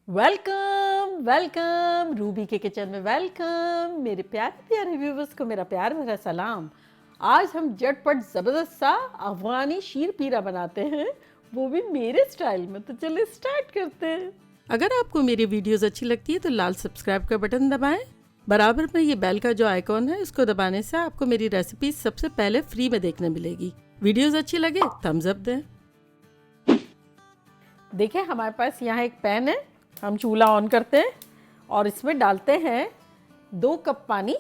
Welcome welcome Ruby के kitchen में welcome. मेरे प्यारे प्यारे व्यूवर्स को मेरा प्यार भरा सलाम। आज हम झटपट ज़बरदस्त सा अफगानी शीर पीरा बनाते हैं, वो भी मेरे स्टाइल में। तो चलिए स्टार्ट करते हैं। अगर आपको मेरी वीडियोस अच्छी लगती है तो लाल सब्सक्राइब का बटन दबाएं। बराबर में ये बेल का जो आइकॉन है इसको दबाने से आपको मेरी रेसिपी सबसे पहले फ्री में देखने मिलेगी। वीडियोस अच्छी लगे थम्स अप दें। देखिए हमारे पास यहाँ एक पैन है, हम चूल्हा ऑन करते हैं और इसमें डालते हैं 2 कप पानी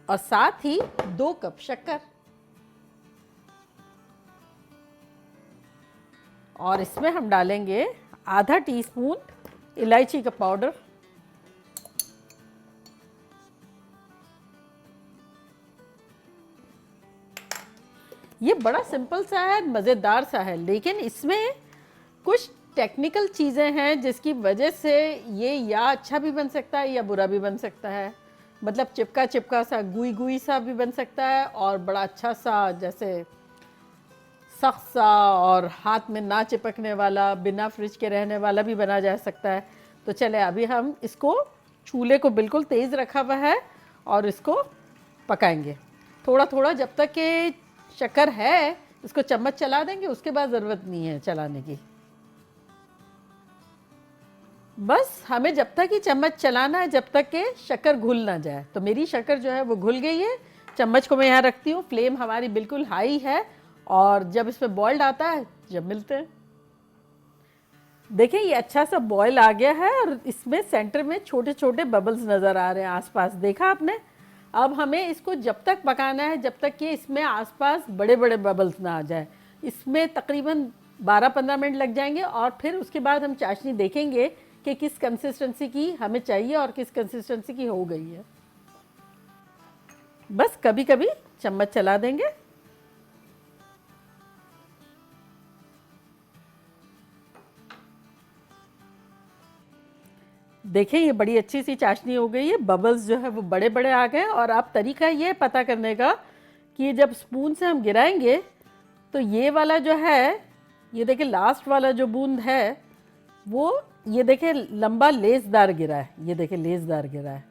और साथ ही 2 कप शक्कर और इसमें हम डालेंगे आधा टीस्पून इलायची का पाउडर, ये बड़ा सिंपल सा है, मज़ेदार सा है, लेकिन इसमें कुछ टेक्निकल चीज़ें हैं जिसकी वजह से ये या अच्छा भी बन सकता है या बुरा भी बन सकता है। मतलब चिपका चिपका सा गुई गुई सा भी बन सकता है और बड़ा अच्छा सा जैसे सख्त सा और हाथ में ना चिपकने वाला बिना फ्रिज के रहने वाला भी बना जा सकता है। तो चले अभी हम इसको चूल्हे को बिल्कुल तेज़ रखा हुआ है और इसको पकाएंगे थोड़ा थोड़ा जब तक कि शक्कर है। इसको चम्मच चला देंगे, उसके बाद ज़रूरत नहीं है चलाने की। बस हमें जब तक ही चम्मच चलाना है जब तक कि शक्कर घुल ना जाए। तो मेरी शक्कर जो है वो घुल गई है। चम्मच को मैं यहाँ रखती हूँ, फ्लेम हमारी बिल्कुल हाई है और जब इसमें बॉइल्ड आता है जब मिलते हैं। देखिए ये अच्छा सा बॉयल आ गया है और इसमें सेंटर में छोटे छोटे बबल्स नज़र आ रहे हैं आसपास, देखा आपने। अब हमें इसको जब तक पकाना है जब तक कि इसमें आसपास बड़े बड़े बबल्स ना आ जाए। इसमें तकरीबन 12-15 मिनट लग जाएंगे और फिर उसके बाद हम चाशनी देखेंगे कि किस कंसिस्टेंसी की हमें चाहिए और किस कंसिस्टेंसी की हो गई है। बस कभी कभी चम्मच चला देंगे। देखें ये बड़ी अच्छी सी चाशनी हो गई है, बबल्स जो है वो बड़े बड़े आ गए। और अब तरीका ये पता करने का कि जब स्पून से हम गिराएंगे तो ये वाला जो है, ये देखिए लास्ट वाला जो बूंद है वो ये देखिए लंबा लेसदार गिरा है, ये देखिए लेसदार गिरा है।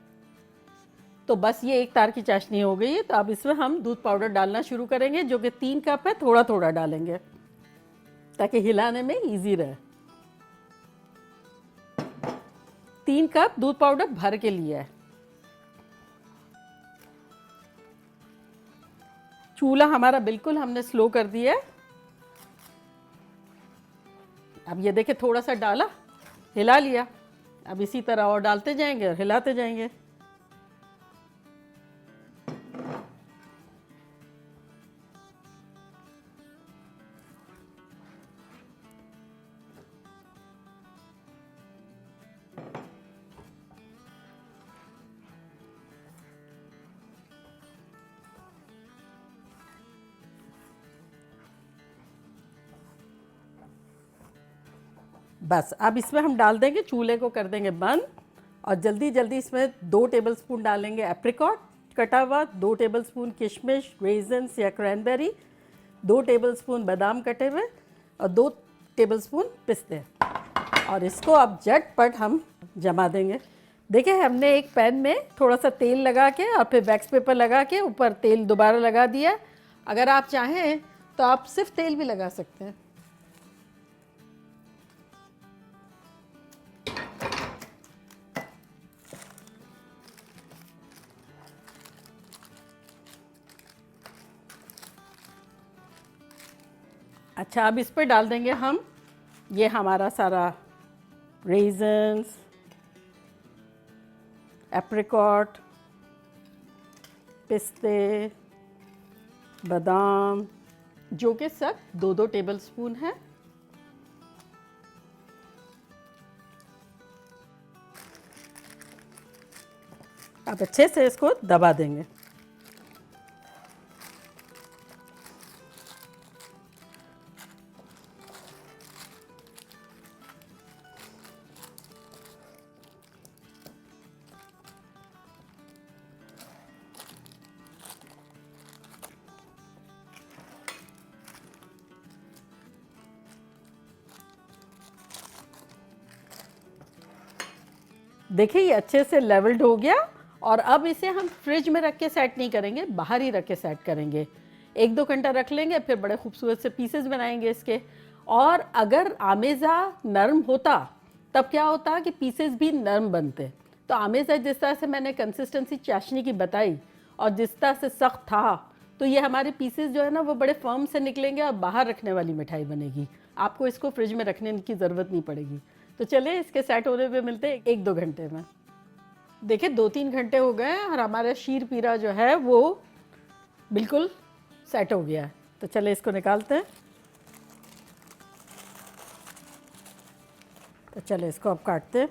तो बस ये एक तार की चाशनी हो गई है। तो अब इसमें हम दूध पाउडर डालना शुरू करेंगे जो कि 3 कप है, थोड़ा थोड़ा डालेंगे ताकि हिलाने में इजी रहे। 3 कप दूध पाउडर भर के लिए है। चूल्हा हमारा बिल्कुल हमने स्लो कर दिया है। अब ये देखिए थोड़ा सा डाला, हिला लिया। अब इसी तरह और डालते जाएंगे और हिलाते जाएंगे। बस अब इसमें हम डाल देंगे, चूल्हे को कर देंगे बंद और जल्दी जल्दी इसमें 2 टेबलस्पून डालेंगे एप्रिकॉट कटा हुआ, 2 टेबलस्पून किशमिश रेजन्स या क्रैनबेरी, 2 टेबलस्पून बादाम कटे हुए और 2 टेबलस्पून पिस्ते। और इसको अब झटपट हम जमा देंगे। देखिए हमने एक पैन में थोड़ा सा तेल लगा के और फिर वैक्स पेपर लगा के ऊपर तेल दोबारा लगा दिया। अगर आप चाहें तो आप सिर्फ तेल भी लगा सकते हैं। अच्छा अब इस पर डाल देंगे हम ये हमारा सारा रेजन्स, एप्रिकॉट, पिस्ते, बादाम, जो कि सब 2-2 टेबलस्पून है। अब अच्छे से इसको दबा देंगे। देखिए ये अच्छे से लेवल्ड हो गया। और अब इसे हम फ्रिज में रख के सेट नहीं करेंगे, बाहर ही रख के सेट करेंगे। 1-2 घंटा रख लेंगे, फिर बड़े खूबसूरत से पीसेस बनाएंगे इसके। और अगर आमेज़ा नरम होता तब क्या होता कि पीसेस भी नरम बनते। तो आमेज़ा जिस तरह से मैंने कंसिस्टेंसी चाशनी की बताई और जिस तरह से सख्त था, तो ये हमारे पीसेस जो है ना वो बड़े फर्म से निकलेंगे और बाहर रखने वाली मिठाई बनेगी। आपको इसको फ्रिज में रखने की ज़रूरत नहीं पड़ेगी। तो चलिए इसके सेट होने पे मिलते हैं 1-2 घंटे में। देखिए 2-3 घंटे हो गए और हमारा शीर पीरा जो है वो बिल्कुल सेट हो गया है। तो चले इसको निकालते हैं। तो चले इसको अब काटते हैं।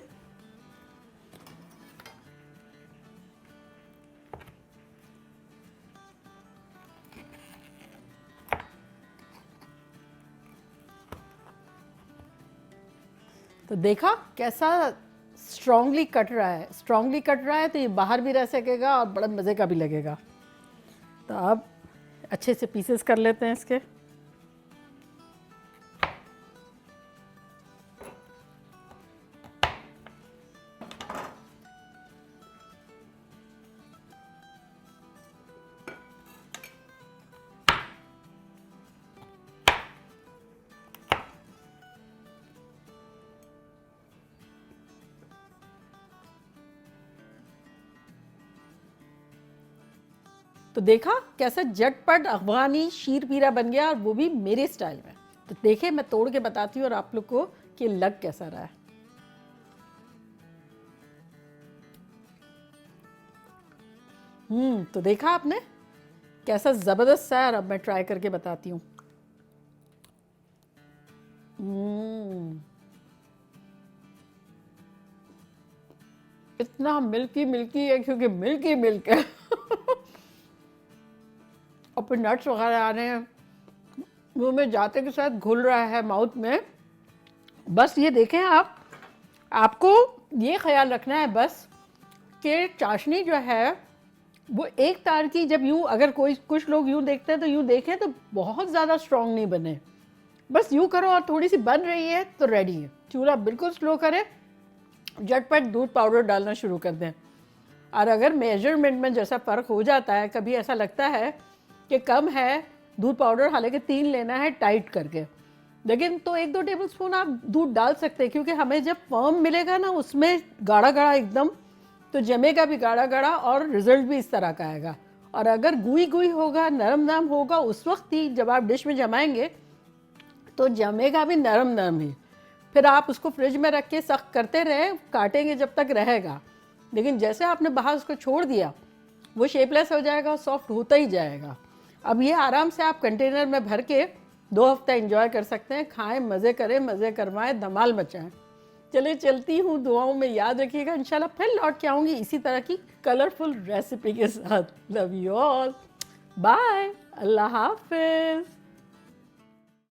तो देखा कैसा स्ट्रांगली कट रहा है। स्ट्रांगली कट रहा है तो ये बाहर भी रह सकेगा और बड़ा मज़े का भी लगेगा। तो अब अच्छे से पीसेस कर लेते हैं इसके। तो देखा कैसा झटपट अफगानी शीर पीरा बन गया और वो भी मेरे स्टाइल में। तो देखिए मैं तोड़ के बताती हूँ और आप लोग को कि लग कैसा रहा है। तो देखा आपने कैसा ज़बरदस्त सा है। और अब मैं ट्राई करके बताती हूँ। इतना मिल्की मिल्की है क्योंकि मिल्की मिल्क है। और फिर नट्स वगैरह आ रहे हैं, मुंह में जाते के साथ घुल रहा है माउथ में। बस ये देखें आप, आपको ये ख्याल रखना है बस कि चाशनी जो है वो एक तार की, जब यूँ अगर कोई कुछ लोग यूँ देखते हैं तो यूँ देखें तो बहुत ज़्यादा स्ट्रॉन्ग नहीं बने। बस यूँ करो और थोड़ी सी बन रही है तो रेडी है। चूल्हा बिल्कुल स्लो करें, झटपट दूध पाउडर डालना शुरू कर दें। और अगर मेजरमेंट में जैसा फ़र्क हो जाता है, कभी ऐसा लगता है कि कम है दूध पाउडर, हालांकि 3 लेना है टाइट करके, लेकिन तो 1-2 टेबलस्पून आप दूध डाल सकते हैं। क्योंकि हमें जब फर्म मिलेगा ना उसमें गाढ़ा गाढ़ा एकदम, तो जमेगा भी गाढ़ा गाढ़ा और रिजल्ट भी इस तरह का आएगा। और अगर गुई गुई होगा, नरम नरम होगा, उस वक्त ही जब आप डिश में जमाएंगे तो जमेगा भी नरम नरम ही। फिर आप उसको फ्रिज में रख के सख्त करते रहे, काटेंगे जब तक रहेगा। लेकिन जैसे आपने बाहर उसको छोड़ दिया वो शेपलेस हो जाएगा और सॉफ्ट होता ही जाएगा। अब ये आराम से आप कंटेनर में भर के 2 हफ्ता एंजॉय कर सकते हैं। खाएं, मज़े करें, मज़े करवाएं, धमाल मचाएं। चलिए चलती हूँ, दुआओं में याद रखिएगा। इंशाल्लाह फिर लौट के आऊँगी इसी तरह की कलरफुल रेसिपी के साथ। लव यू ऑल, बाय, अल्लाह हाफिज़।